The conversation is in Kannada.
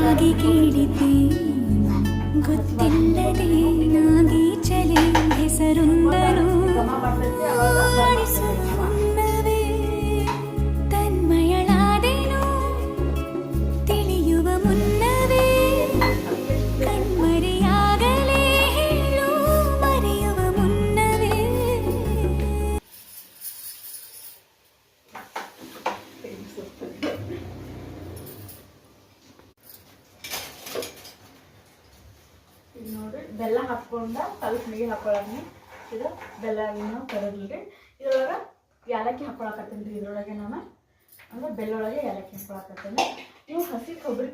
ಹಾಗೆ ಕೇಳಿದ್ದೆ ಗೊತ್ತಿಲ್ಲದೆ ನಾಗಿ ಚಲೆ ಹೆಸರೊಂದನು ಆಡಿಸುವ ಮುನ್ನವೇ ತನ್ಮಯಳಾದೆನು ತಿಳಿಯುವ ಮುನ್ನವೇ ಕಣ್ಮರೆಯಾಗಲೇ ಹೇಳು ಮರೆಯುವ ಮುನ್ನವೇ. ಈಗ ನೋಡ್ರಿ ಬೆಲ್ಲ ಹಾಕ್ಕೊಂಡ ಸ್ವಲ್ಪ ನೀರು ಹಾಕೊಳಕ್ನಿ. ಇದು ಬೆಲ್ಲ ಕರಗ್ಲಿ. ಇದ್ರೊಳಗೆ ಏಲಕ್ಕಿ ಹಾಕೊಳಕತ್ತೀನಿ ರೀ. ಇದ್ರೊಳಗೆ ನಾನು ಅಂದ್ರೆ ಬೆಲ್ಲೊಳಗೆ ಏಲಕ್ಕಿ ಹಾಕೊಳಕತ್ತೀನಿ. ನೀವು ಹಸಿ ಕೊಬ್ಬರಿ